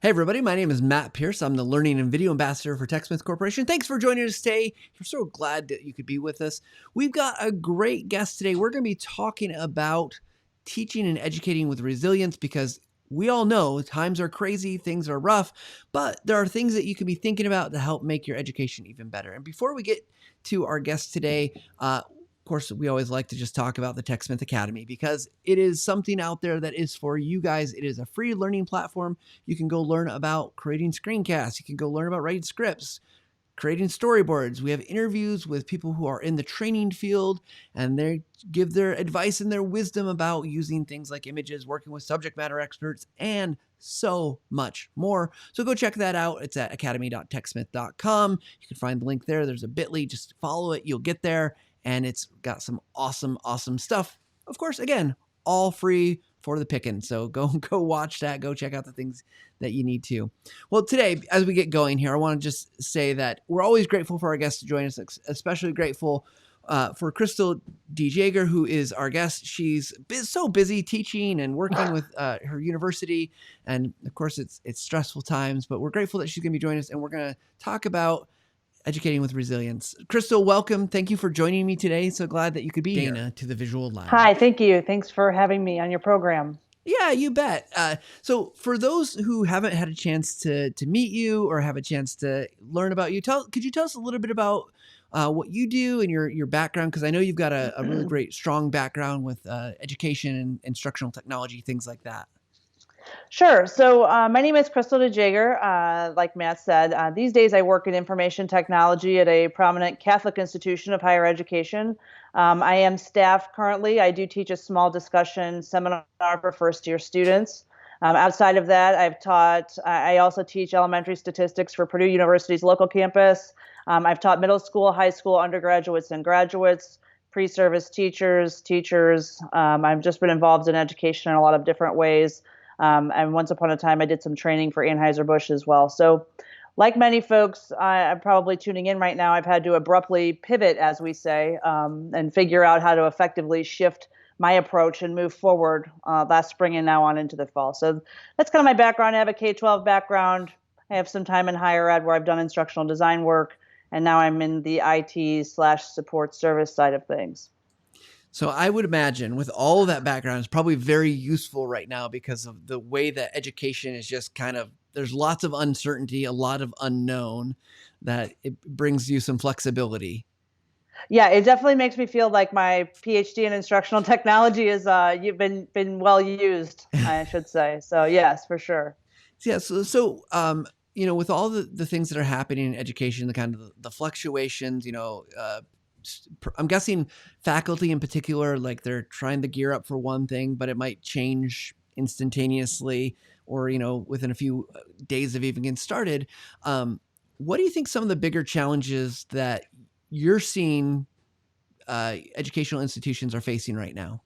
Hey everybody, my name is Matt Pierce. I'm the Learning and Video Ambassador for TechSmith Corporation. Thanks for joining us today. We're so glad that you could be with us. We've got a great guest today. We're going to be talking about teaching and educating with resilience because we all know times are crazy, things are rough, but there are things that you can be thinking about to help make your education even better. And before we get to our guest today, of course, we always like to just talk about the TechSmith Academy because it is something out there that is for you guys. It is a free learning platform. You can go learn about creating screencasts. You can go learn about writing scripts, creating storyboards. We have interviews with people who are in the training field, and they give their advice and their wisdom about using things like images, working with subject matter experts, and so much more. So go check that out. It's at academy.techsmith.com. You can find the link there. There's a bit.ly. Just follow it. You'll get there. And it's got some awesome stuff. Of course, again, all free for the picking. So go watch that. Go check out the things that you need to. Well, today, as we get going here, I want to just say that we're always grateful for our guests to join us, especially grateful for Crystal DeJaegher, who is our guest. She's so busy teaching and working with her university. And of course, it's stressful times, but we're grateful that she's going to be joining us. And we're going to talk about educating with resilience. Crystal, welcome. Thank you for joining me today. So glad that you could be here. To the Visual Lab. Hi, thank you. Thanks for having me on your program. Yeah, you bet. So for those who haven't had a chance to meet you or have a chance to learn about you, could you tell us a little bit about what you do and your background? Because I know you've got a really great, strong background with education and instructional technology, things like that. Sure. So my name is Crystal DeJaegher. Like Matt said, these days I work in information technology at a prominent Catholic institution of higher education. I am staff currently. I do teach a small discussion seminar for first-year students. Outside of that, I also teach elementary statistics for Purdue University's local campus. I've taught middle school, high school, undergraduates, and graduates, pre-service teachers. I've just been involved in education in a lot of different ways. And once upon a time, I did some training for Anheuser-Busch as well. So like many folks, I'm probably tuning in right now, I've had to abruptly pivot, as we say, and figure out how to effectively shift my approach and move forward last spring and now on into the fall. So that's kind of my background. I have a K-12 background. I have some time in higher ed where I've done instructional design work, and now I'm in the IT/support service side of things. So I would imagine with all of that background, it's probably very useful right now because of the way that education is just there's lots of uncertainty, a lot of unknown, that it brings you some flexibility. Yeah, it definitely makes me feel like my PhD in instructional technology is you've been well used, I should say. So yes, for sure. Yeah. So with all the things that are happening in education, the kind of the fluctuations, I'm guessing faculty in particular, like they're trying to gear up for one thing, but it might change instantaneously or, within a few days of even getting started. What do you think some of the bigger challenges that you're seeing educational institutions are facing right now?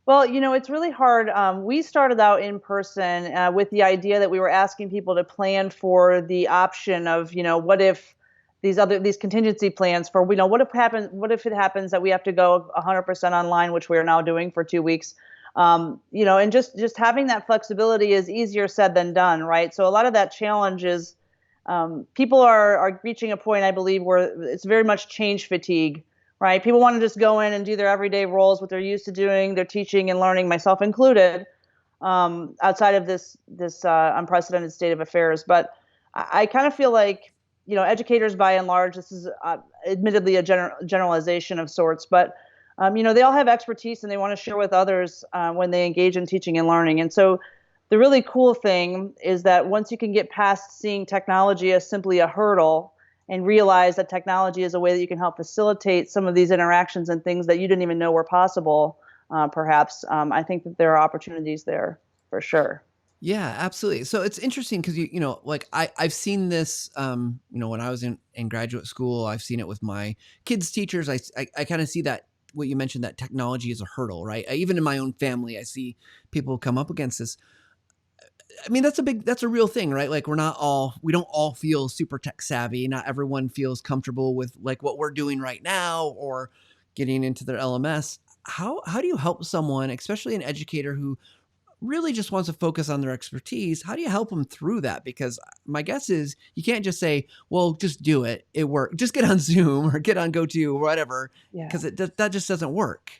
Well, it's really hard. We started out in person with the idea that we were asking people to plan for the option of, what if these contingency plans for, what if it happens that we have to go 100% online, which we are now doing for 2 weeks. And just having that flexibility is easier said than done, right? So a lot of that challenge is people are reaching a point, I believe, where it's very much change fatigue. Right. People want to just go in and do their everyday roles, what they're used to doing, their teaching and learning, myself included, outside of this unprecedented state of affairs. But I kind of feel like, educators by and large, this is admittedly a generalization of sorts, but, they all have expertise and they want to share with others when they engage in teaching and learning. And so the really cool thing is that once you can get past seeing technology as simply a hurdle and realize that technology is a way that you can help facilitate some of these interactions and things that you didn't even know were possible, perhaps. I think that there are opportunities there for sure. Yeah, absolutely. So it's interesting because, I've seen this, when I was in graduate school, I've seen it with my kids' teachers. I kind of see that what you mentioned, that technology is a hurdle, right? Even in my own family, I see people come up against this. I mean, that's a real thing, right? Like we don't all feel super tech savvy. Not everyone feels comfortable with like what we're doing right now or getting into their LMS. How do you help someone, especially an educator who really just wants to focus on their expertise, how do you help them through that? Because my guess is you can't just say, well, just do it. It works. Just get on Zoom or get on GoTo or whatever, Yeah. because that just doesn't work.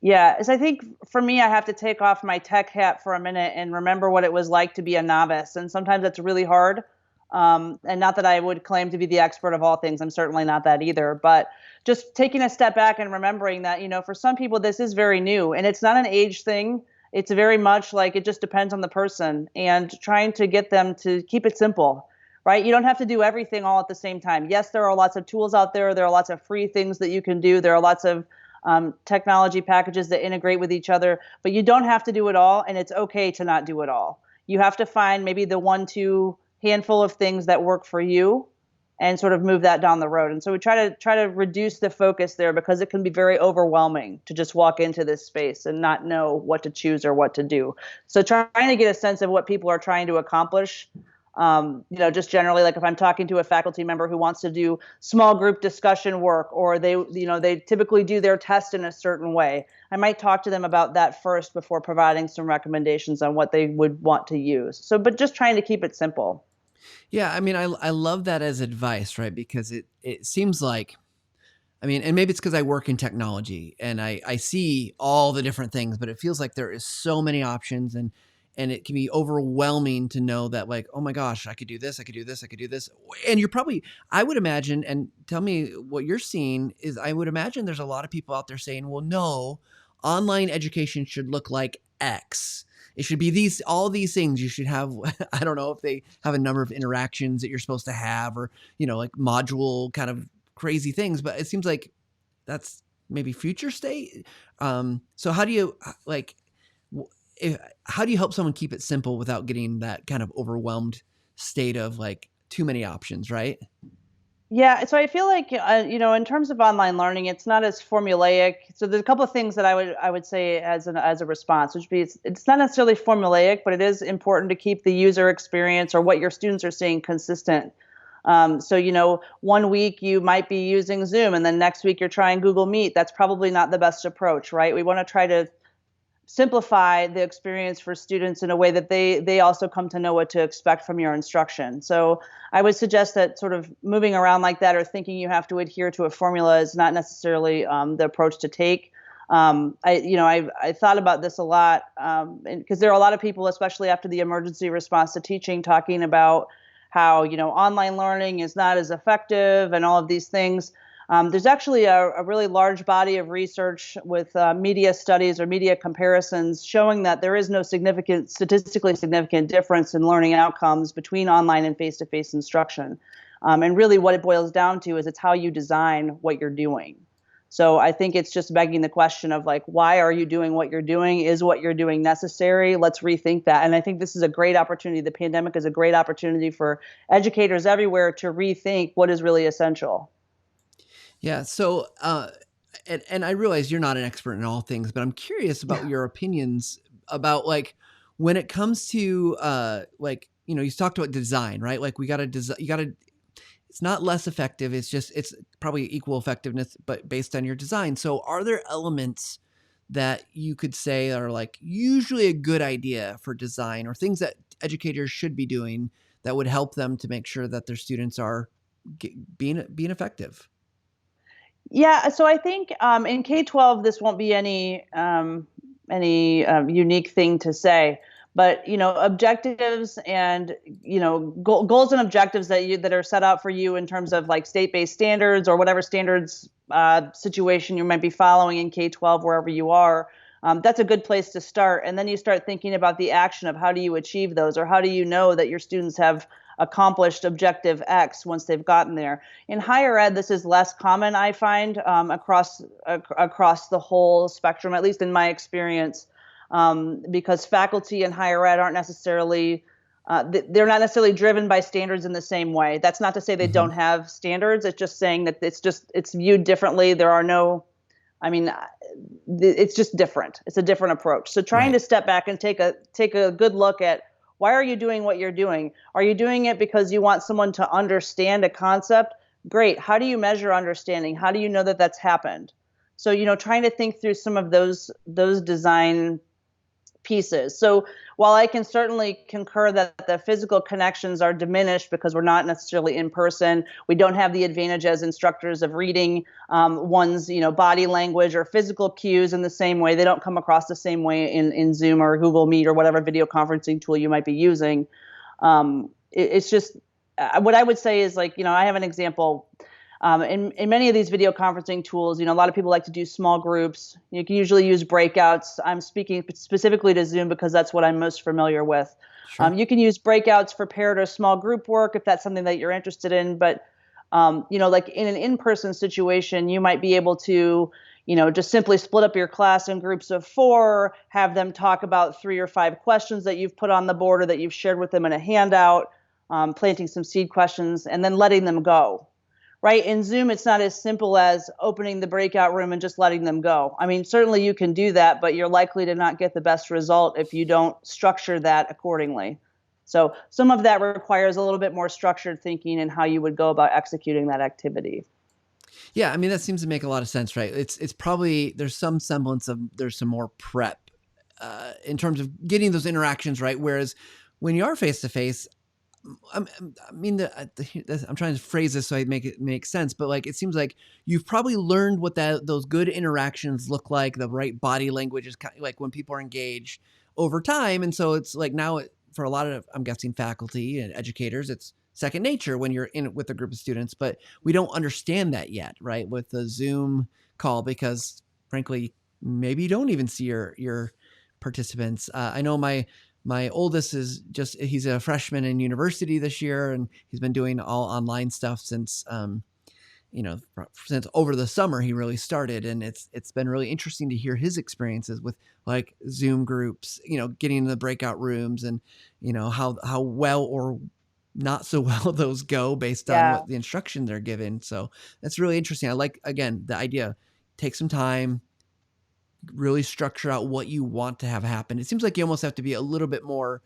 Yeah, as I think for me, I have to take off my tech hat for a minute and remember what it was like to be a novice. And sometimes that's really hard. And not that I would claim to be the expert of all things. I'm certainly not that either. But just taking a step back and remembering that, for some people, this is very new and it's not an age thing. It's very much like it just depends on the person and trying to get them to keep it simple, right? You don't have to do everything all at the same time. Yes, there are lots of tools out there. There are lots of free things that you can do. There are lots of technology packages that integrate with each other, but you don't have to do it all, and it's okay to not do it all. You have to find maybe the one, two handful of things that work for you, and sort of move that down the road. And so we try to reduce the focus there because it can be very overwhelming to just walk into this space and not know what to choose or what to do. So trying to get a sense of what people are trying to accomplish. Just generally, like if I'm talking to a faculty member who wants to do small group discussion work, or they typically do their test in a certain way, I might talk to them about that first before providing some recommendations on what they would want to use. So, but just trying to keep it simple. Yeah, I mean, I love that as advice, right? Because it seems like, I mean, and maybe it's because I work in technology and I see all the different things, but it feels like there is so many options, and it can be overwhelming to know that, like, oh my gosh, I could do this, I could do this, I could do this. And you're probably, I would imagine, and tell me what you're seeing is, I would imagine there's a lot of people out there saying, well, no, online education should look like X. It should be all these things. You should have, I don't know if they have a number of interactions that you're supposed to have, or, like module kind of crazy things, but it seems like that's maybe future state. So how do you how do you help someone keep it simple without getting that kind of overwhelmed state of like too many options, right? Yeah, so I feel like in terms of online learning, it's not as formulaic. So there's a couple of things that I would say as a response, which would be it's not necessarily formulaic, but it is important to keep the user experience or what your students are seeing consistent. So one week you might be using Zoom, and then next week you're trying Google Meet. That's probably not the best approach, right? We want to try to simplify the experience for students in a way that they also come to know what to expect from your instruction. So I would suggest that sort of moving around like that or thinking you have to adhere to a formula is not necessarily the approach to take. I thought about this a lot because there are a lot of people, especially after the emergency response to teaching, talking about how online learning is not as effective and all of these things. There's actually a really large body of research with media studies or media comparisons showing that there is no statistically significant difference in learning outcomes between online and face-to-face instruction. And really what it boils down to is it's how you design what you're doing. So I think it's just begging the question of like, why are you doing what you're doing? Is what you're doing necessary? Let's rethink that. And I think this is a great opportunity. The pandemic is a great opportunity for educators everywhere to rethink what is really essential. Yeah. So, and I realize you're not an expert in all things, but I'm curious about your opinions about like when it comes to you talked about design, right? Like we got to design, it's not less effective. It's probably equal effectiveness, but based on your design. So are there elements that you could say are like usually a good idea for design, or things that educators should be doing that would help them to make sure that their students are being effective? Yeah, so I think in K-12 this won't be any unique thing to say, but objectives and goals and objectives that are set out for you in terms of like state-based standards or whatever standards situation you might be following in K-12 wherever you are. That's a good place to start, and then you start thinking about the action of how do you achieve those, or how do you know that your students have accomplished objective X once they've gotten there. In higher ed, this is less common, I find, across the whole spectrum, at least in my experience, because faculty in higher ed aren't necessarily they're not necessarily driven by standards in the same way. That's not to say they don't have standards. It's just saying that it's viewed differently. There are no, I mean, it's just different. It's a different approach. So trying to step back and take a good look at, why are you doing what you're doing? Are you doing it because you want someone to understand a concept? Great. How do you measure understanding? How do you know that that's happened? So, trying to think through some of those design pieces. So while I can certainly concur that the physical connections are diminished because we're not necessarily in person, we don't have the advantage as instructors of reading one's body language or physical cues in the same way. They don't come across the same way in Zoom or Google Meet or whatever video conferencing tool you might be using. It's just what I would say is, like, I have an example. In many of these video conferencing tools, a lot of people like to do small groups. You can usually use breakouts. I'm speaking specifically to Zoom because that's what I'm most familiar with. Sure. You can use breakouts for paired or small group work if that's something that you're interested in. But, like in an in-person situation, you might be able to, just simply split up your class in groups of 4, have them talk about 3 or 5 questions that you've put on the board or that you've shared with them in a handout, planting some seed questions, and then letting them go. Right? In Zoom, it's not as simple as opening the breakout room and just letting them go. I mean, certainly you can do that, but you're likely to not get the best result if you don't structure that accordingly. So some of that requires a little bit more structured thinking in how you would go about executing that activity. Yeah, I mean, that seems to make a lot of sense, right? It's probably, there's some semblance of, there's some more prep in terms of getting those interactions right. Whereas when you are face to face, I mean, I'm trying to phrase this so I make it make sense, but like, it seems like you've probably learned what those good interactions look like. The right body language is kind of like when people are engaged over time. And so it's like now for a lot of, I'm guessing, faculty and educators, it's second nature when you're in with a group of students, but we don't understand that yet, right? With the Zoom call, because frankly, maybe you don't even see your participants. I know my oldest he's a freshman in university this year, and he's been doing all online stuff since over the summer he really started. And it's been really interesting to hear his experiences with like Zoom groups, getting in the breakout rooms, and how well or not so well those go based on Yeah. what the instruction they're given. So that's really interesting. I like, again, the idea, take some time, really structure out what you want to have happen. It seems like you almost have to be a little bit more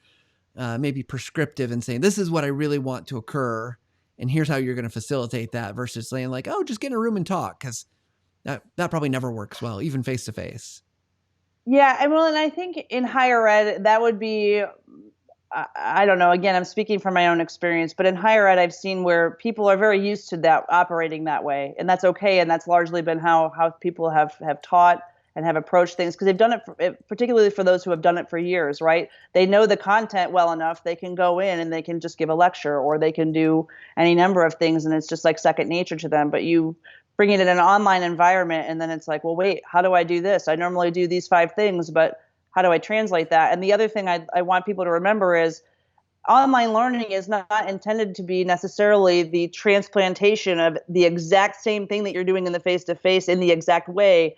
maybe prescriptive and saying, this is what I really want to occur, and here's how you're going to facilitate that, versus saying like, oh, just get in a room and talk, because that probably never works well, even face to face. Yeah, and I think in higher ed, that would be, I don't know, again, I'm speaking from my own experience, but in higher ed, I've seen where people are very used to that, operating that way. And that's okay. And that's largely been how people have taught and have approached things, because they've done it, particularly for those who have done it for years, right? They know the content well enough. They can go in and they can just give a lecture, or they can do any number of things, and it's just like second nature to them. But you bring it in an online environment, and then it's like, well, wait, how do I do this? I normally do these 5 things, but how do I translate that? And the other thing I want people to remember is online learning is not intended to be necessarily the transplantation of the exact same thing that you're doing in the face-to-face in the exact way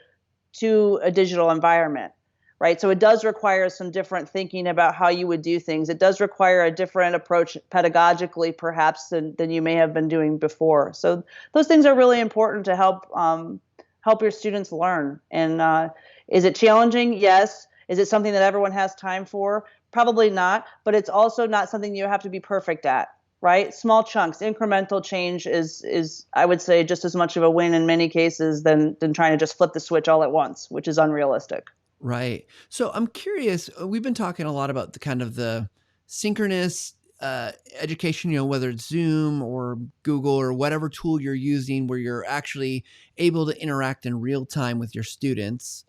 to a digital environment, right? So it does require some different thinking about how you would do things. It does require a different approach pedagogically, perhaps, than you may have been doing before. So those things are really important to help your students learn. And is it challenging? Yes. Is it something that everyone has time for? Probably not, but it's also not something you have to be perfect at, right? Small chunks, incremental change is I would say just as much of a win in many cases than trying to just flip the switch all at once, which is unrealistic. Right. So I'm curious, we've been talking a lot about the kind of the synchronous education, whether it's Zoom or Google or whatever tool you're using, where you're actually able to interact in real time with your students.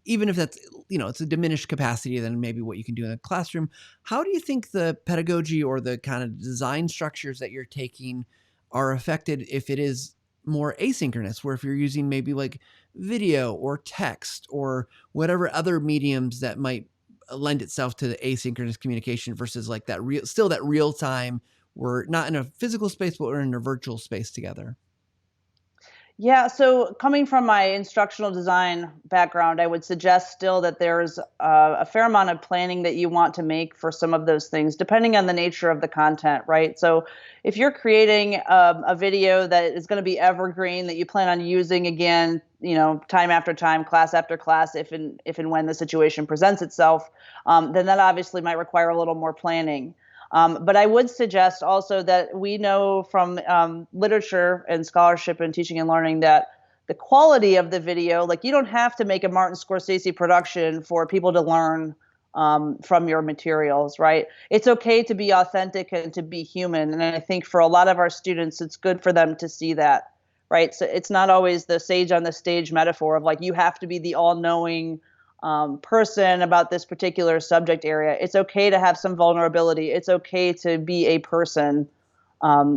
Even if that's, it's a diminished capacity than maybe what you can do in a classroom. How do you think the pedagogy or the kind of design structures that you're taking are affected if it is more asynchronous, where if you're using maybe like video or text or whatever other mediums that might lend itself to the asynchronous communication versus like that real time, we're not in a physical space, but we're in a virtual space together? Yeah, so coming from my instructional design background, I would suggest still that there's a fair amount of planning that you want to make for some of those things, depending on the nature of the content, right? So if you're creating a video that is going to be evergreen, that you plan on using again, time after time, class after class, if and when the situation presents itself, then that obviously might require a little more planning. But I would suggest also that we know from literature and scholarship and teaching and learning that the quality of the video, like, you don't have to make a Martin Scorsese production for people to learn from your materials, right? It's okay to be authentic and to be human. And I think for a lot of our students, it's good for them to see that, right? So it's not always the sage on the stage metaphor of like, you have to be the all knowing person about this particular subject area. It's okay to have some vulnerability. It's okay to be a person.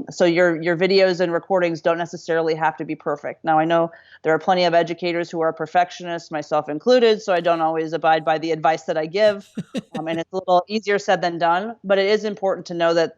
So your videos and recordings don't necessarily have to be perfect. Now, I know there are plenty of educators who are perfectionists, myself included, so I don't always abide by the advice that I give, and it's a little easier said than done. But it is important to know that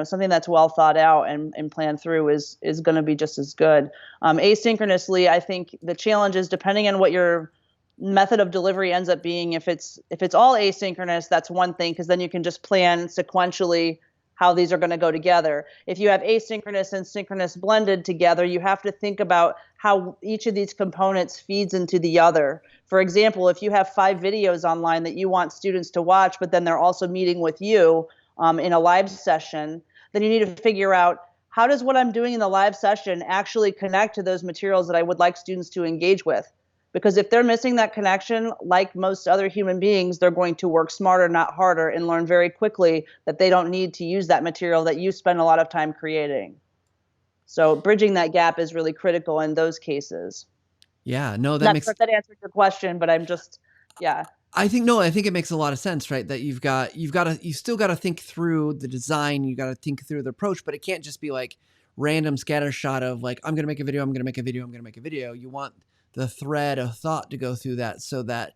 something that's well thought out and planned through is going to be just as good. Asynchronously, I think the challenge is depending on what your method of delivery ends up being. If it's all asynchronous, that's one thing because then you can just plan sequentially how these are going to go together. If you have asynchronous and synchronous blended together, you have to think about how each of these components feeds into the other. For example, if you have 5 videos online that you want students to watch, but then they're also meeting with you in a live session, then you need to figure out how does what I'm doing in the live session actually connect to those materials that I would like students to engage with? Because if they're missing that connection, like most other human beings, they're going to work smarter, not harder, and learn very quickly that they don't need to use that material that you spend a lot of time creating. So bridging that gap is really critical in those cases. Yeah, no, that Not makes sure if that answered your question, but yeah. I think no, I think it makes a lot of sense, right? That you still got to think through the design, you got to think through the approach, but it can't just be like random scatter shot of like I'm going to make a video, I'm going to make a video, I'm going to make a video. You want the thread of thought to go through that so that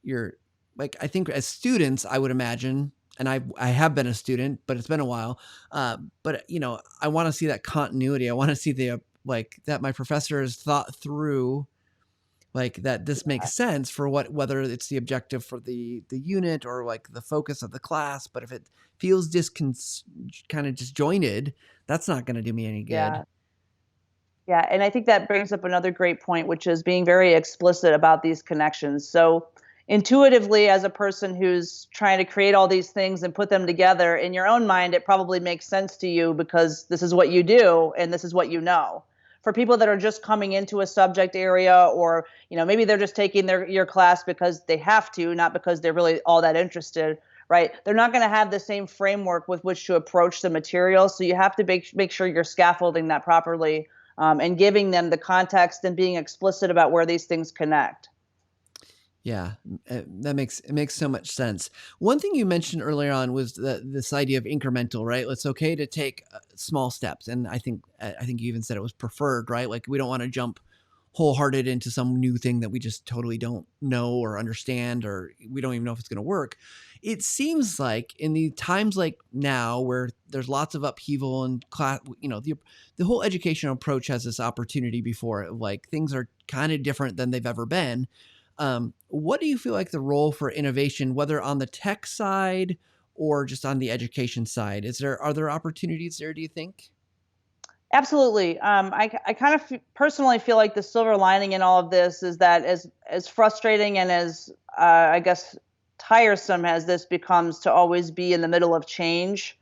you're like I think as students, I would imagine, and I have been a student, but it's been a while. But I want to see that continuity. I want to see the like that my professor has thought through like that this makes sense for whether it's the objective for the unit or like the focus of the class. But if it feels kind of disjointed, that's not going to do me any good. Yeah. Yeah, and I think that brings up another great point, which is being very explicit about these connections. So intuitively, as a person who's trying to create all these things and put them together, in your own mind, it probably makes sense to you because this is what you do and this is what you know. For people that are just coming into a subject area, or maybe they're just taking your class because they have to, not because they're really all that interested, right? They're not going to have the same framework with which to approach the material. So you have to make sure you're scaffolding that properly, and giving them the context and being explicit about where these things connect. Yeah, it makes so much sense. One thing you mentioned earlier on was this idea of incremental, right? It's okay to take small steps, and I think you even said it was preferred, right? Like we don't want to jump wholehearted into some new thing that we just totally don't know or understand, or we don't even know if it's going to work. It seems like in the times like now where there's lots of upheaval and class, the whole educational approach has this opportunity before it, like things are kind of different than they've ever been. What do you feel like the role for innovation, whether on the tech side or just on the education side, are there opportunities there, do you think? Absolutely. I kind of personally feel like the silver lining in all of this is that as frustrating and as I guess tiresome as this becomes to always be in the middle of change,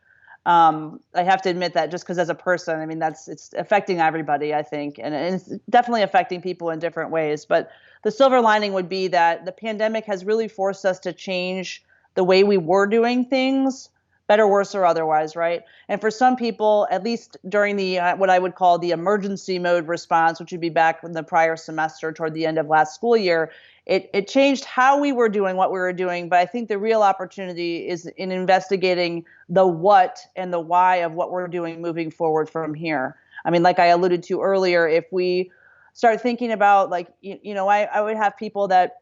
I have to admit that just because as a person, I mean, it's affecting everybody, I think, and it's definitely affecting people in different ways. But the silver lining would be that the pandemic has really forced us to change the way we were doing things, better, worse, or otherwise, right? And for some people, at least during the what I would call the emergency mode response, which would be back in the prior semester toward the end of last school year, it changed how we were doing what we were doing. But I think the real opportunity is in investigating the what and the why of what we're doing moving forward from here. I mean, like I alluded to earlier, if we start thinking about like, I would have people that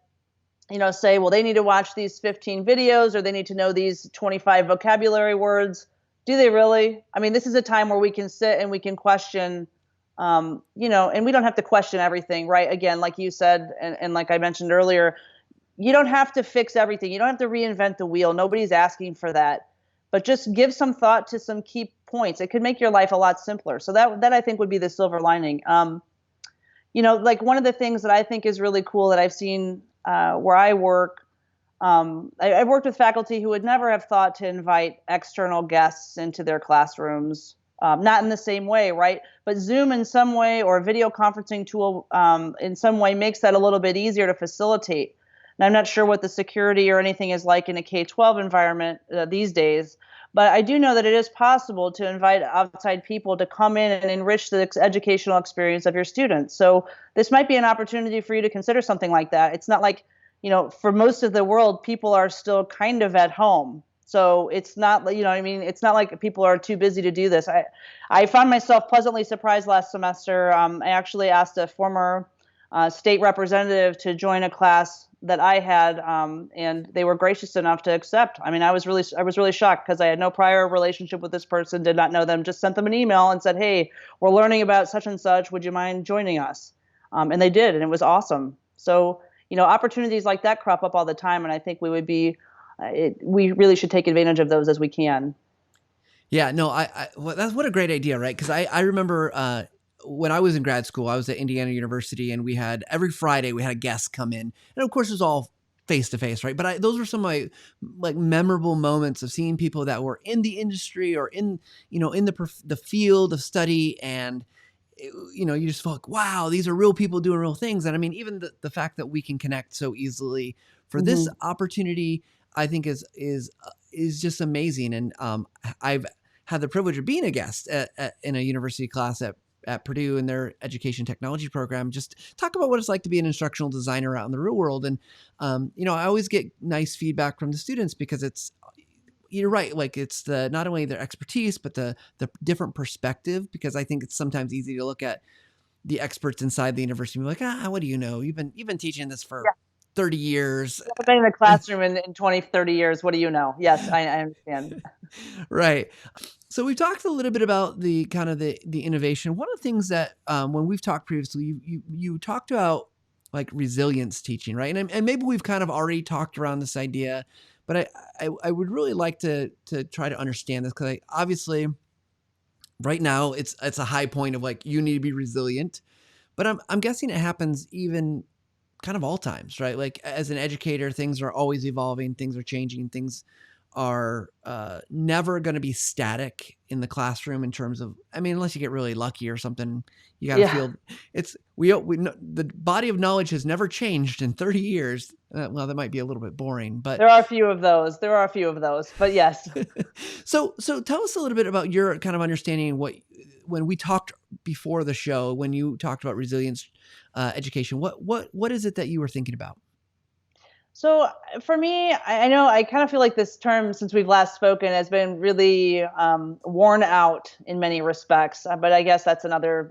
say, well, they need to watch these 15 videos or they need to know these 25 vocabulary words. Do they really? I mean, this is a time where we can sit and we can question, and we don't have to question everything, right? Again, like you said, and like I mentioned earlier, you don't have to fix everything. You don't have to reinvent the wheel. Nobody's asking for that. But just give some thought to some key points. It could make your life a lot simpler. So that I think would be the silver lining. Like one of the things that I think is really cool that I've seen where I work, I've worked with faculty who would never have thought to invite external guests into their classrooms, not in the same way, right? But Zoom in some way or a video conferencing tool in some way makes that a little bit easier to facilitate. And I'm not sure what the security or anything is like in a K-12 environment these days. But I do know that it is possible to invite outside people to come in and enrich the educational experience of your students. So this might be an opportunity for you to consider something like that. It's not like, for most of the world, people are still kind of at home. So it's not, it's not like people are too busy to do this. I found myself pleasantly surprised last semester. I actually asked a former state representative to join a class that I had, and they were gracious enough to accept. I mean, I was really shocked because I had no prior relationship with this person, did not know them, just sent them an email and said, "Hey, we're learning about such and such. Would you mind joining us?" And they did, and it was awesome. So, opportunities like that crop up all the time, and I think we really should take advantage of those as we can. Yeah, no, well, that's what a great idea, right? Because I remember when I was in grad school, I was at Indiana University, and every Friday we had a guest come in, and of course it was all face to face, right? But those were some of my like memorable moments of seeing people that were in the industry or in the field of study, and you just felt like, wow, these are real people doing real things. And I mean, even the fact that we can connect so easily for this Mm-hmm. opportunity, I think is just amazing. And I've had the privilege of being a guest in a university class at Purdue in their education technology program, just talk about what it's like to be an instructional designer out in the real world. And, I always get nice feedback from the students because you're right. Like it's not only their expertise, but the different perspective, because I think it's sometimes easy to look at the experts inside the university and be like, what do you know? You've been teaching this for 30 years. I've been in the classroom in 20, 30 years. What do you know? Yes, I understand. Right. So we talked a little bit about the kind of the innovation. One of the things that when we've talked previously, you talked about like resilience teaching, right? And maybe we've kind of already talked around this idea, but I would really like to try to understand this, because obviously right now it's a high point of like you need to be resilient, but I'm guessing it happens even kind of all times, right? Like as an educator, things are always evolving, things are changing, things are never going to be static in the classroom in terms of, I mean, unless you get really lucky or something, you got to Yeah. feel the body of knowledge has never changed in 30 years. Well, that might be a little bit boring, but There are a few of those. There are a few of those, but yes. so tell us a little bit about your kind of understanding when we talked before the show, when you talked about resilience education, what is it that you were thinking about? So for me, I know I kind of feel like this term, since we've last spoken, has been really worn out in many respects. But I guess that's another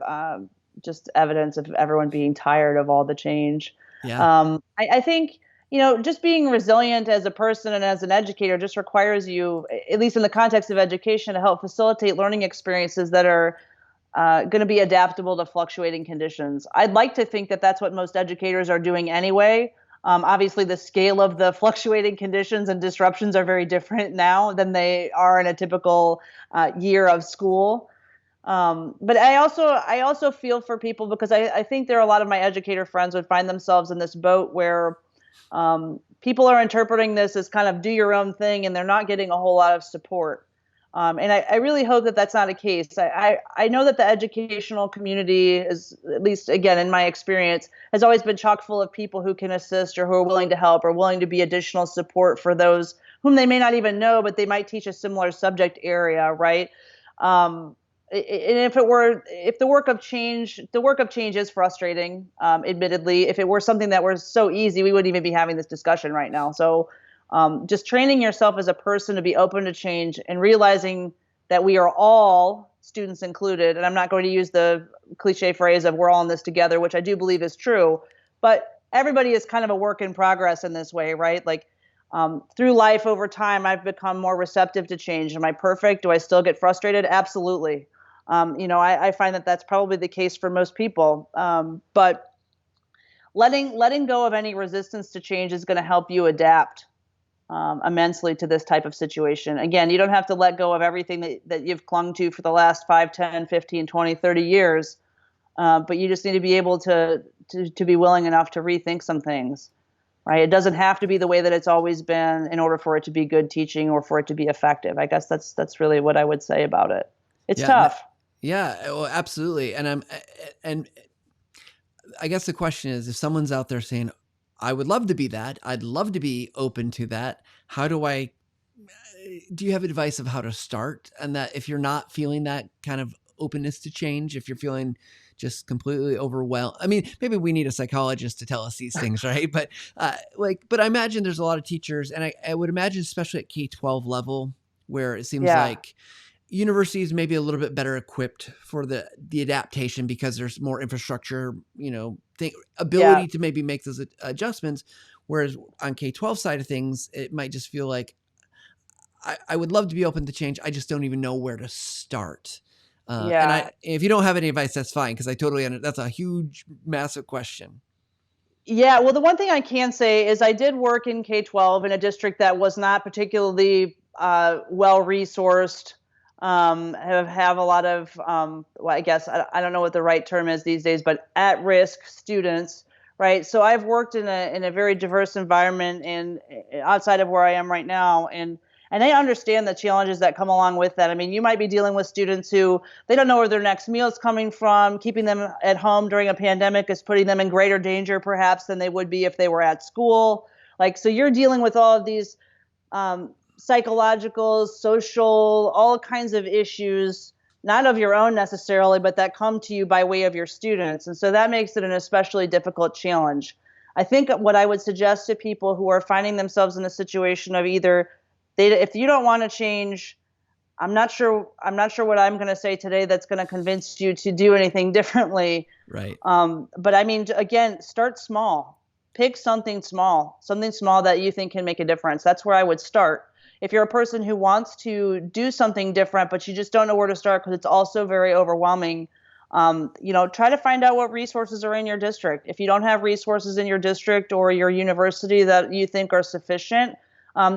just evidence of everyone being tired of all the change. Yeah. I think, just being resilient as a person and as an educator just requires you, at least in the context of education, to help facilitate learning experiences that are going to be adaptable to fluctuating conditions. I'd like to think that that's what most educators are doing anyway. Obviously, the scale of the fluctuating conditions and disruptions are very different now than they are in a typical year of school. But I also feel for people, because I think there are a lot of my educator friends would find themselves in this boat where people are interpreting this as kind of do your own thing, and they're not getting a whole lot of support. And I really hope that that's not the case. I know that the educational community is, at least again in my experience, has always been chock full of people who can assist or who are willing to help or willing to be additional support for those whom they may not even know, but they might teach a similar subject area, right? And if the work of change is frustrating, admittedly. If it were something that were so easy, we wouldn't even be having this discussion right now. So just training yourself as a person to be open to change and realizing that we are all, students included, and I'm not going to use the cliche phrase of we're all in this together, which I do believe is true, but everybody is kind of a work in progress in this way, right? Like through life over time, I've become more receptive to change. Am I perfect? Do I still get frustrated? Absolutely. I find that that's probably the case for most people. But letting go of any resistance to change is going to help you adapt immensely to this type of situation. Again, you don't have to let go of everything that you've clung to for the last 5, 10, 15, 20, 30 years. But you just need to be able to be willing enough to rethink some things, right? It doesn't have to be the way that it's always been in order for it to be good teaching or for it to be effective. I guess that's really what I would say about it. It's tough. Yeah, well, absolutely. And I guess the question is, if someone's out there saying, I would love to be that. I'd love to be open to that. How do you have advice of how to start? And that if you're not feeling that kind of openness to change, if you're feeling just completely overwhelmed, I mean, maybe we need a psychologist to tell us these things, right? But but I imagine there's a lot of teachers, and I would imagine especially at K-12 level, where it seems Yeah. like universities may be a little bit better equipped for the adaptation because there's more infrastructure, Yeah. ability to maybe make those adjustments. Whereas on K-12 side of things, it might just feel like I would love to be open to change. I just don't even know where to start. Yeah. If you don't have any advice, that's fine because I totally that's a huge, massive question. Yeah, well, the one thing I can say is I did work in K-12 in a district that was not particularly well resourced. Have a lot of, well, I guess I don't know what the right term is these days, but at risk students, right? So I've worked in a very diverse environment and outside of where I am right now, and I understand the challenges that come along with that. I mean, you might be dealing with students who they don't know where their next meal is coming from. Keeping them at home during a pandemic is putting them in greater danger, perhaps, than they would be if they were at school. Like, so you're dealing with all of these psychological, social, all kinds of issues, not of your own necessarily, but that come to you by way of your students. And so that makes it an especially difficult challenge. I think what I would suggest to people who are finding themselves in a situation of either if you don't want to change, I'm not sure what I'm going to say today that's going to convince you to do anything differently. Right. But I mean, again, start small. Pick something small that you think can make a difference. That's where I would start. If you're a person who wants to do something different, but you just don't know where to start because it's also very overwhelming, try to find out what resources are in your district. If you don't have resources in your district or your university that you think are sufficient,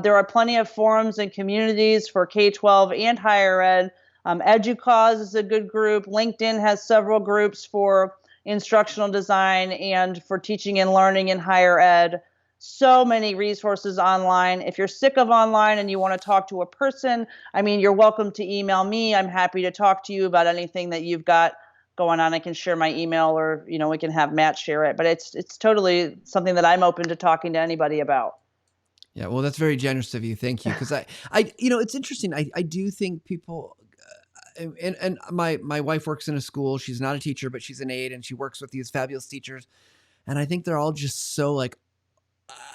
there are plenty of forums and communities for K-12 and higher ed. EduCause is a good group. LinkedIn has several groups for instructional design and for teaching and learning in higher ed. So many resources online. If you're sick of online and you want to talk to a person, I mean, you're welcome to email me. I'm happy to talk to you about anything that you've got going on. I can share my email, or we can have Matt share it. But it's totally something that I'm open to talking to anybody about. Yeah, well, that's very generous of you. Thank you. Because it's interesting. I do think people, and my wife works in a school. She's not a teacher, but she's an aide, and she works with these fabulous teachers. And I think they're all just so like,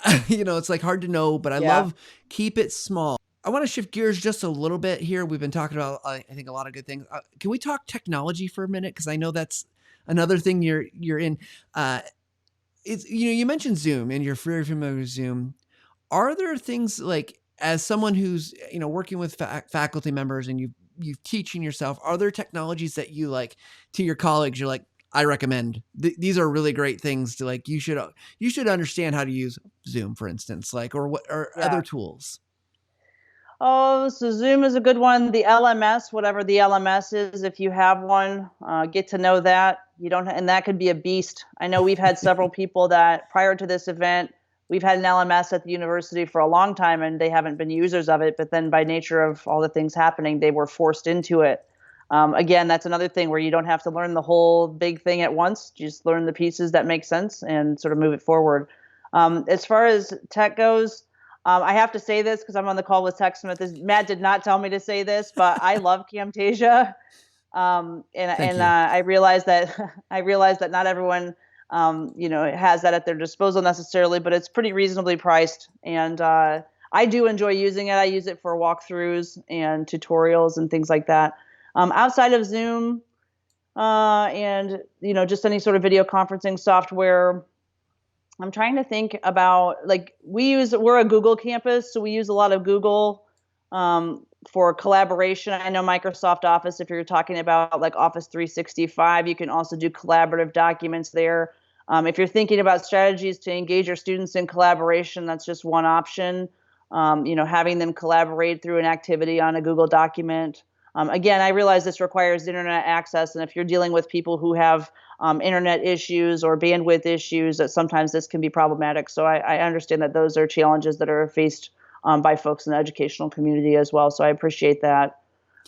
it's like hard to know. But I Yeah. love keep it small. I want to shift gears just a little bit here. We've been talking about, I think, a lot of good things. Can we talk technology for a minute? Because I know that's another thing you're in. It's you mentioned Zoom, and you're very familiar with Zoom. Are there things like, as someone who's working with faculty members and you teaching yourself, are there technologies that you like to your colleagues? You're like, I recommend these are really great things to like. You should understand how to use Zoom, for instance, like or what or Yeah. other tools. Oh, so Zoom is a good one. The LMS, whatever the LMS is, if you have one, get to know that. You don't, and that could be a beast. I know we've had several people that prior to this event, we've had an LMS at the university for a long time, and they haven't been users of it. But then, by nature of all the things happening, they were forced into it. Again, that's another thing where you don't have to learn the whole big thing at once. Just learn the pieces that make sense and sort of move it forward. As far as tech goes, I have to say this because I'm on the call with TechSmith. Matt did not tell me to say this, but I love Camtasia, Thank and you. I realize that not everyone has that at their disposal necessarily, but it's pretty reasonably priced, and I do enjoy using it. I use it for walkthroughs and tutorials and things like that. Outside of Zoom, and just any sort of video conferencing software, I'm trying to think about, like, we're a Google campus, so we use a lot of Google for collaboration. I know Microsoft Office, if you're talking about like Office 365, you can also do collaborative documents there. If you're thinking about strategies to engage your students in collaboration, that's just one option. Having them collaborate through an activity on a Google document. Again, I realize this requires internet access, and if you're dealing with people who have internet issues or bandwidth issues, that sometimes this can be problematic. So I understand that those are challenges that are faced by folks in the educational community as well. So I appreciate that.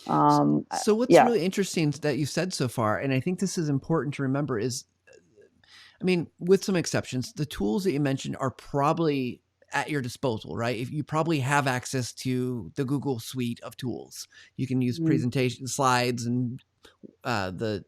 So what's Yeah. really interesting that you said so far, and I think this is important to remember, is I mean, with some exceptions, the tools that you mentioned are probably at your disposal, right? If you probably have access to the Google suite of tools, you can use Mhm. presentation slides and the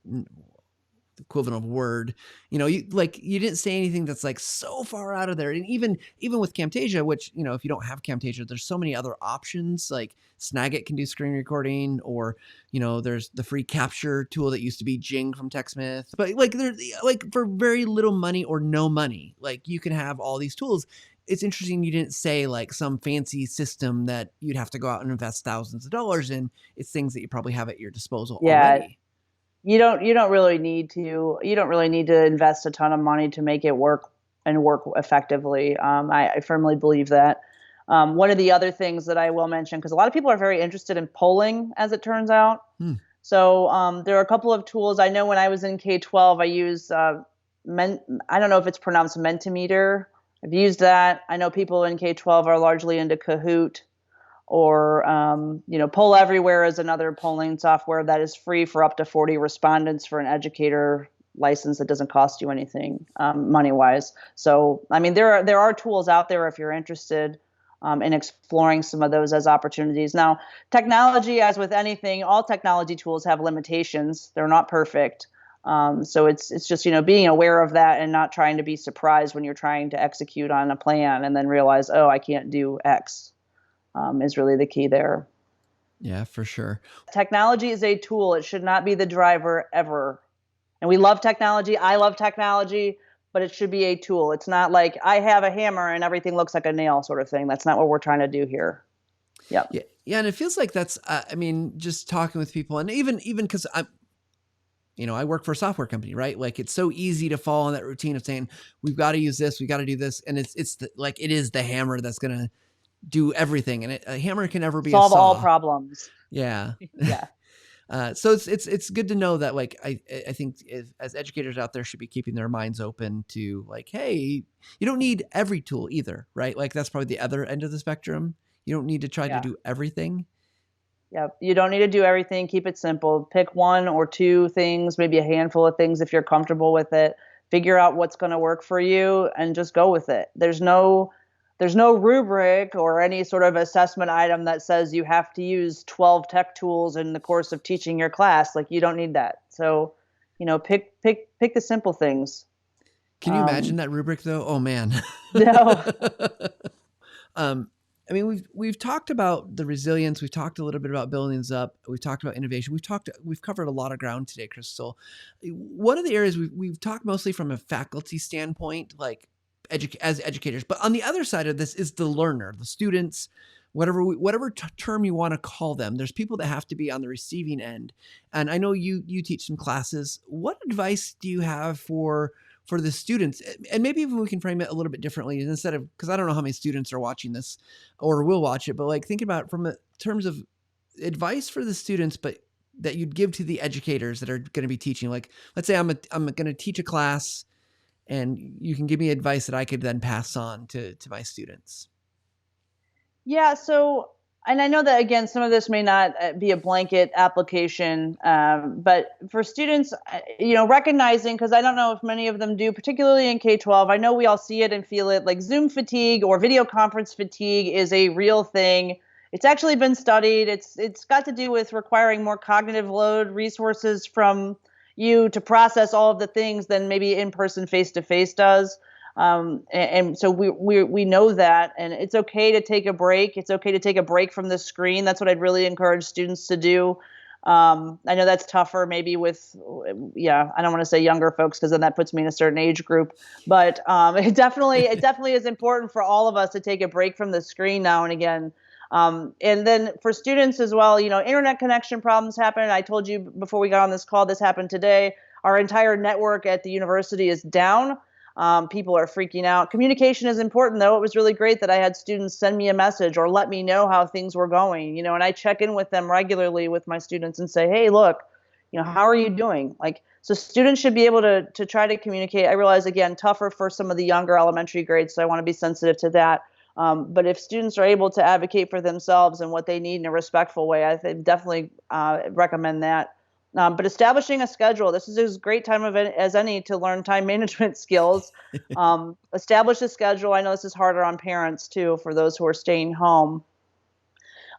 equivalent of Word. You didn't say anything that's like so far out of there. And even with Camtasia, which if you don't have Camtasia, there's so many other options. Like Snagit can do screen recording, or there's the free capture tool that used to be Jing from TechSmith. But like there's like for very little money or no money, like you can have all these tools. It's interesting you didn't say like some fancy system that you'd have to go out and invest thousands of dollars in. It's things that you probably have at your disposal Yeah, already. you don't really need to invest a ton of money to make it work and work effectively. I firmly believe that. One of the other things that I will mention, because a lot of people are very interested in polling, as it turns out. Hmm. So there are a couple of tools. I know when I was in K-12, I used I don't know if it's pronounced Mentimeter. I've used that. I know people in K-12 are largely into Kahoot, or Poll Everywhere is another polling software that is free for up to 40 respondents for an educator license that doesn't cost you anything money wise. So I mean, there are tools out there if you're interested in exploring some of those as opportunities. Now, technology, as with anything, all technology tools have limitations. They're not perfect. So it's just being aware of that and not trying to be surprised when you're trying to execute on a plan and then realize, oh, I can't do X, is really the key there. Yeah, for sure. Technology is a tool. It should not be the driver ever. And we love technology. I love technology, but it should be a tool. It's not like I have a hammer and everything looks like a nail sort of thing. That's not what we're trying to do here. Yep. Yeah, yeah, and it feels like that's. I mean, just talking with people, and even because I work for a software company, right? Like it's so easy to fall in that routine of saying we've got to use this, we got to do this, and like it is the hammer that's gonna do everything, and a hammer can never be a Solve all saw. problems. Yeah. Yeah. So it's good to know that like I think as educators out there should be keeping their minds open to like, hey, you don't need every tool either, right? Like that's probably the other end of the spectrum. You don't need to try to Yeah. do everything. Yep. You don't need to do everything. Keep it simple. Pick one or two things, maybe a handful of things if you're comfortable with it. Figure out what's going to work for you and just go with it. There's no rubric or any sort of assessment item that says you have to use 12 tech tools in the course of teaching your class. Like you don't need that. So, pick the simple things. Can you imagine that rubric though? Oh man. No. um, I mean, we've talked about the resilience. We've talked a little bit about buildings up. We've talked about innovation. We've covered a lot of ground today, Crystal. One of the areas we've talked mostly from a faculty standpoint, like as educators. But on the other side of this is the learner, the students, whatever term you want to call them. There's people that have to be on the receiving end. And I know you teach some classes. What advice do you have for the students? And maybe even we can frame it a little bit differently instead of, because I don't know how many students are watching this or will watch it, but like think about it from terms of advice for the students, but that you'd give to the educators that are going to be teaching. Like, let's say I'm going to teach a class, and you can give me advice that I could then pass on to my students. Yeah, so, and I know that again, some of this may not be a blanket application, but for students, recognizing, because I don't know if many of them do, particularly in K-12, I know we all see it and feel it, like Zoom fatigue or video conference fatigue is a real thing. It's actually been studied. It's got to do with requiring more cognitive load, resources from you to process all of the things than maybe in-person face-to-face does. And so we know that, and it's okay to take a break. It's okay to take a break from the screen. That's what I'd really encourage students to do. I know that's tougher maybe with, yeah, I don't want to say younger folks because then that puts me in a certain age group, but it definitely is important for all of us to take a break from the screen now and again. And then for students as well, internet connection problems happen. I told you before we got on this call, this happened today. Our entire network at the university is down. People are freaking out. Communication is important, though. It was really great that I had students send me a message or let me know how things were going, and I check in with them regularly with my students and say, hey, look, how are you doing? So students should be able to try to communicate. I realize, again, tougher for some of the younger elementary grades, so I want to be sensitive to that. But if students are able to advocate for themselves and what they need in a respectful way, I definitely recommend that. But establishing a schedule, this is as great time of it as any to learn time management skills. Establish a schedule. I know this is harder on parents too, for those who are staying home.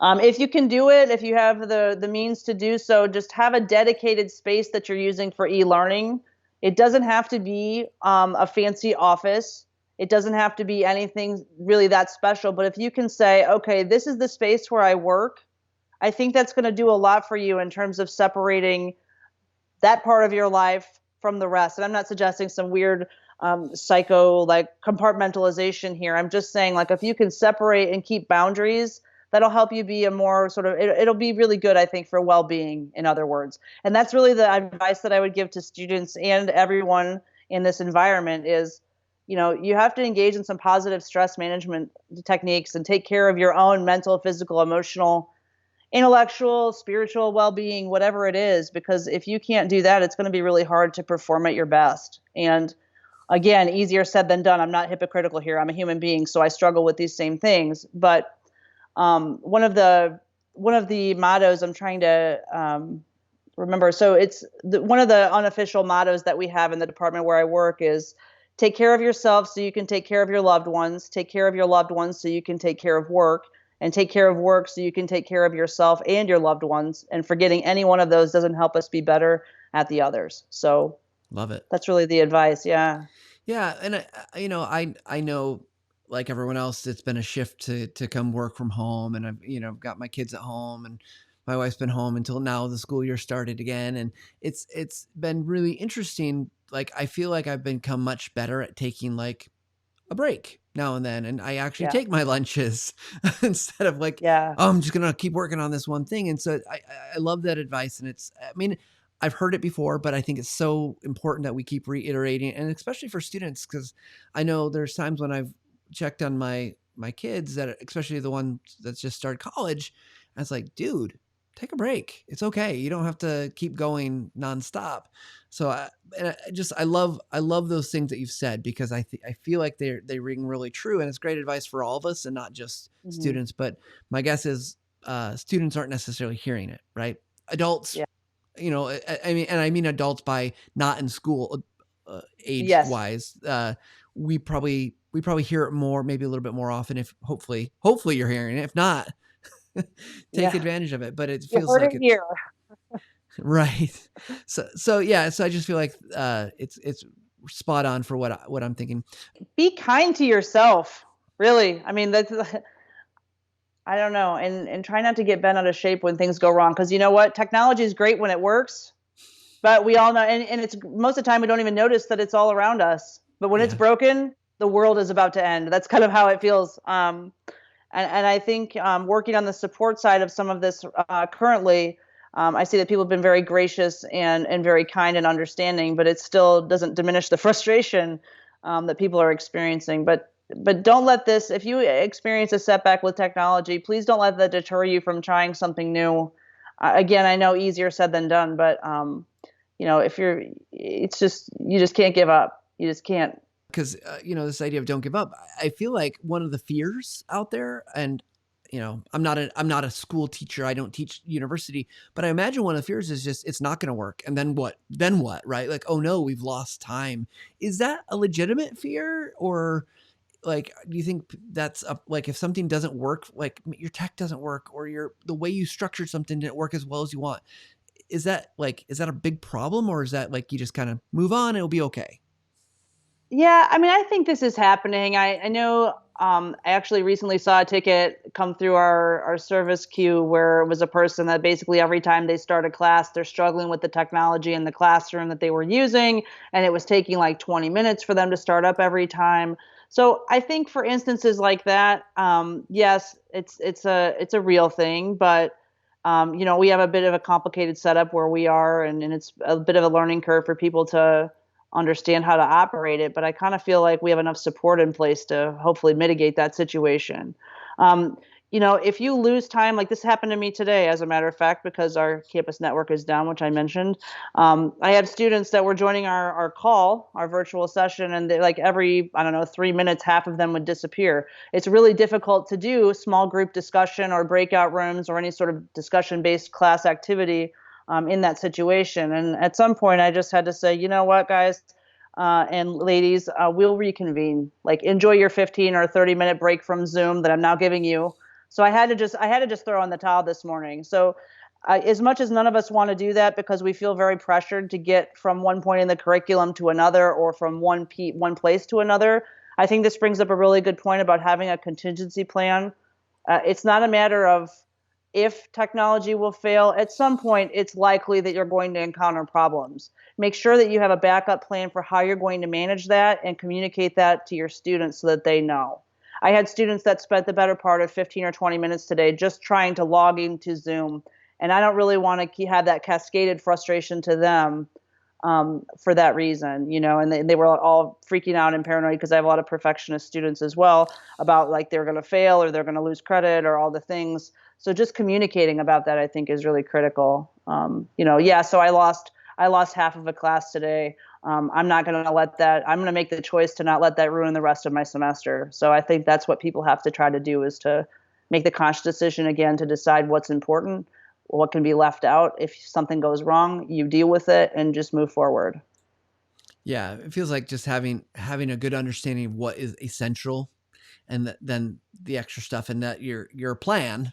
If you can do it, if you have the means to do so, just have a dedicated space that you're using for e-learning. It doesn't have to be a fancy office. It doesn't have to be anything really that special. But if you can say, okay, this is the space where I work, I think that's going to do a lot for you in terms of separating that part of your life from the rest. And I'm not suggesting some weird psycho like compartmentalization here. I'm just saying, like, if you can separate and keep boundaries, that'll help you be a more sort of it'll be really good, I think, for well-being, in other words. And that's really the advice that I would give to students and everyone in this environment is, you have to engage in some positive stress management techniques and take care of your own mental, physical, emotional, intellectual, spiritual well-being, whatever it is, because if you can't do that, it's going to be really hard to perform at your best. And again, easier said than done. I'm not hypocritical here. I'm a human being, so I struggle with these same things. But one of the mottos I'm trying to remember. So it's one of the unofficial mottos that we have in the department where I work is take care of yourself so you can take care of your loved ones. Take care of your loved ones so you can take care of work. And take care of work so you can take care of yourself and your loved ones. And forgetting any one of those doesn't help us be better at the others. So Love it. that's really the advice. Yeah. Yeah. And I know, like everyone else, it's been a shift to come work from home, and I've got my kids at home, and my wife's been home until now the school year started again. And it's been really interesting. Like, I feel like I've become much better at taking like a break now and then. And I actually Yeah. take my lunches instead of like, Yeah. oh, I'm just going to keep working on this one thing. And so I love that advice. And I've heard it before, but I think it's so important that we keep reiterating, and especially for students, because I know there's times when I've checked on my kids, that especially the one that's just started college. I was like, dude, take a break. It's okay. You don't have to keep going nonstop. So I love those things that you've said, because I feel like they ring really true, and it's great advice for all of us, and not just Mm-hmm. students. But my guess is students aren't necessarily hearing it, right? Adults, Yeah. I mean adults by not in school, age Yes. wise. We probably hear it more, maybe a little bit more often. If hopefully you're hearing it. If not, take Yeah. advantage of it. But it You feels heard like it it's here. right. So yeah. So I just feel like it's spot on for what I'm thinking. Be kind to yourself. Really. I mean, that's I don't know, and try not to get bent out of shape when things go wrong, because you know what? Technology is great when it works, but we all know, and it's most of the time we don't even notice that it's all around us. But when it's Yeah. broken, the world is about to end. That's kind of how it feels. And I think working on the support side of some of this currently, I see that people have been very gracious and very kind and understanding, but it still doesn't diminish the frustration that people are experiencing. But don't let this, if you experience a setback with technology, please don't let that deter you from trying something new. Again, I know easier said than done, but if it's just, you just can't give up. You just can't. Because this idea of don't give up, I feel like one of the fears out there, and I'm not a school teacher, I don't teach university, but I imagine one of the fears is just it's not going to work, and then what, right? Like, oh no, we've lost time. Is that a legitimate fear? Or like, do you think that's like, if something doesn't work, like your tech doesn't work, or the way you structured something didn't work as well as you want, is that a big problem? Or is that like you just kind of move on, it'll be okay? Yeah, I mean, I think this is happening. I know I actually recently saw a ticket come through our service queue where it was a person that basically every time they start a class, they're struggling with the technology in the classroom that they were using, and it was taking like 20 minutes for them to start up every time. So I think for instances like that, yes, it's a real thing, but we have a bit of a complicated setup where we are, and it's a bit of a learning curve for people to understand how to operate it. But I kind of feel like we have enough support in place to hopefully mitigate that situation. Um, if you lose time, like this happened to me today, as a matter of fact, because our campus network is down, which I mentioned. I had students that were joining our call, our virtual session, and they, like every, I don't know, 3 minutes, half of them would disappear. It's really difficult to do small group discussion or breakout rooms or any sort of discussion-based class activity in that situation. And at some point, I just had to say, you know what, guys and ladies, we'll reconvene. Like, enjoy your 15 or 30-minute break from Zoom that I'm now giving you. So I had to just throw in the towel this morning. So as much as none of us want to do that because we feel very pressured to get from one point in the curriculum to another or from one place to another, I think this brings up a really good point about having a contingency plan. It's not a matter of if technology will fail. At some point, it's likely that you're going to encounter problems. Make sure that you have a backup plan for how you're going to manage that and communicate that to your students so that they know. I had students that spent the better part of 15 or 20 minutes today just trying to log into Zoom, and I don't really want to have that cascaded frustration to them for that reason, and they were all freaking out and paranoid because I have a lot of perfectionist students as well about like they're going to fail or they're going to lose credit or all the things. So just communicating about that, I think, is really critical. Yeah, so I lost half of a class today. I'm not going to let that, I'm going to make the choice to not let that ruin the rest of my semester. So I think that's what people have to try to do, is to make the conscious decision again to decide what's important, what can be left out. If something goes wrong, you deal with it and just move forward. Yeah, it feels like just having a good understanding of what is essential, and then the extra stuff, and that your plan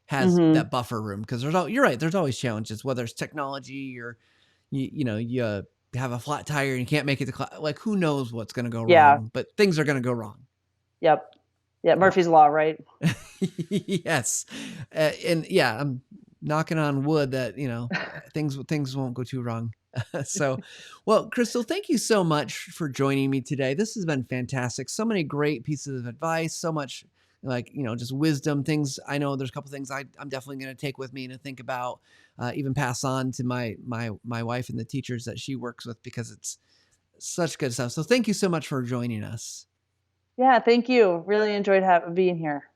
has Hmm. that buffer room, because you're right, there's always challenges, whether it's technology or you have a flat tire and you can't make it to class. Like, who knows what's going to go Yeah. wrong, but things are going to go wrong. Yep. Yeah. Murphy's Law, right? Yes. And yeah, I'm knocking on wood that, things won't go too wrong. So, well, Crystal, thank you so much for joining me today. This has been fantastic. So many great pieces of advice, so much just wisdom things. I know there's a couple things I'm definitely going to take with me and to think about, even pass on to my wife and the teachers that she works with, because it's such good stuff. So thank you so much for joining us. Yeah. Thank you. Really enjoyed being here.